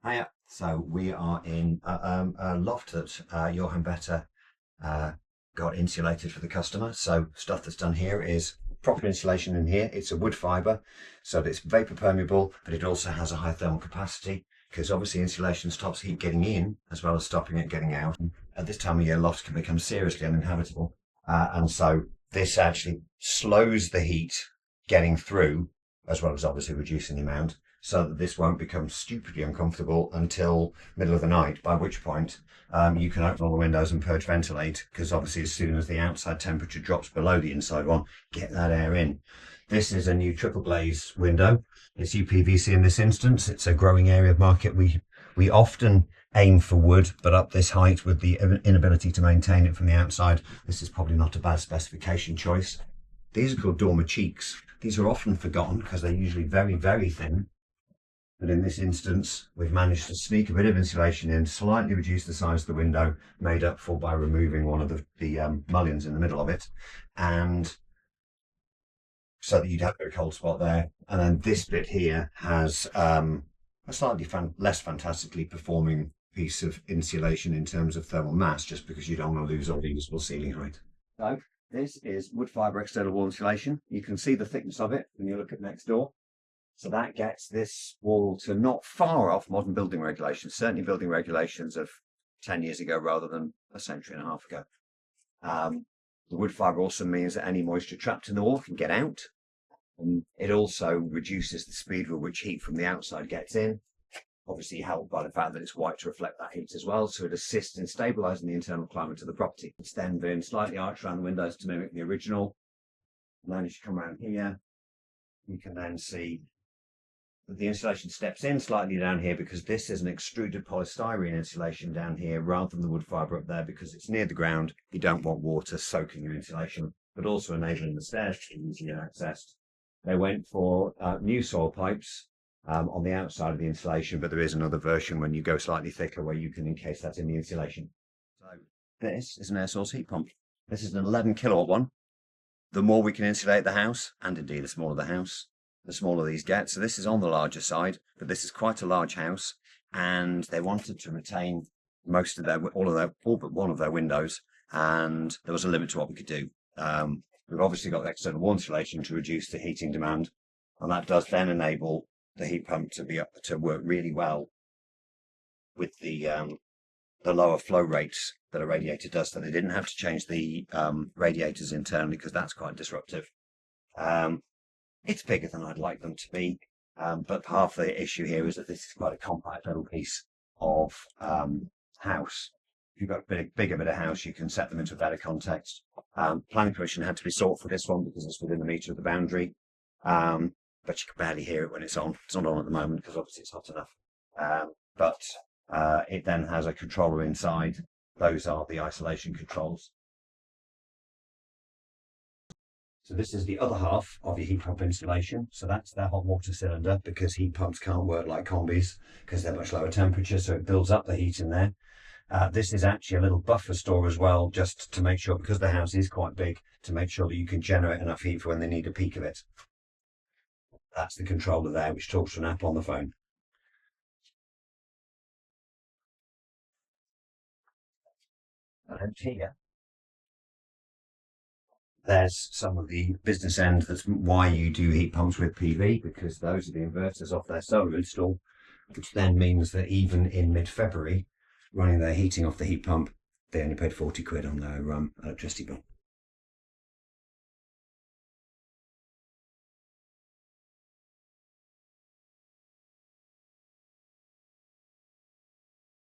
Hiya. So we are in a loft that Johan Better got insulated for the customer. So stuff that's done here is proper insulation in here. It's a wood fibre, so that it's vapor permeable, but it also has a high thermal capacity because obviously insulation stops heat getting in as well as stopping it getting out. At this time of year, lofts can become seriously uninhabitable. And so this actually slows the heat getting through, as well as obviously reducing the amount, so that this won't become stupidly uncomfortable until middle of the night, by which point you can open all the windows and purge ventilate, because obviously as soon as the outside temperature drops below the inside one, get that air in. This is a new triple glaze window. It's UPVC in this instance. It's a growing area of market. We often aim for wood, but up this height with the inability to maintain it from the outside, this is probably not a bad specification choice. These are called dormer cheeks. These are often forgotten because they're usually very, very thin. But in this instance, we've managed to sneak a bit of insulation in, slightly reduce the size of the window, made up for by removing one of the mullions in the middle of it, and so that you'd have a cold spot there. And then this bit here has a slightly less fantastically performing piece of insulation in terms of thermal mass, just because you don't want to lose all the usable ceiling height. So this is wood fibre external wall insulation. You can see the thickness of it when you look at next door. So that gets this wall to not far off modern building regulations, certainly building regulations of 10 years ago rather than a century and a half ago. The wood fibre also means that any moisture trapped in the wall can get out. And it also reduces the speed with which heat from the outside gets in, obviously helped by the fact that it's white to reflect that heat as well. So it assists in stabilising the internal climate of the property. It's then been slightly arched around the windows to mimic the original. And then as you come around here, you can then see the insulation steps in slightly down here because this is an extruded polystyrene insulation down here rather than the wood fibre up there, because it's near the ground. You don't want water soaking your insulation, but also enabling the stairs to be easily accessed. They went for new soil pipes on the outside of the insulation, but there is another version when you go slightly thicker where you can encase that in the insulation. So this is an air source heat pump. This is an 11 kilowatt one. The more we can insulate the house, and indeed the smaller the house, the smaller these get. So this is on the larger side, but this is quite a large house, and they wanted to retain most of all but one of their windows, and there was a limit to what we could do. We've obviously got external wall insulation to reduce the heating demand, and that does then enable the heat pump to work really well with the lower flow rates that a radiator does. So they didn't have to change the radiators internally because that's quite disruptive. It's bigger than I'd like them to be, but half the issue here is that this is quite a compact little piece of house. If you've got a bigger bit of house, you can set them into a better context. Planning permission had to be sought for this one because it's within the metre of the boundary, but you can barely hear it when it's on. It's not on at the moment because obviously it's hot enough. But it then has a controller inside. Those are the isolation controls. So this is the other half of your heat pump installation. So that's their hot water cylinder, because heat pumps can't work like combis because they're much lower temperature, so it builds up the heat in there. This is actually a little buffer store as well, just to make sure, because the house is quite big, to make sure that you can generate enough heat for when they need a peak of it. That's the controller there, which talks to an app on the phone. And here, there's some of the business end. That's why you do heat pumps with PV, because those are the inverters off their solar install, which then means that even in mid-February, running their heating off the heat pump, they only paid 40 quid on their electricity bill.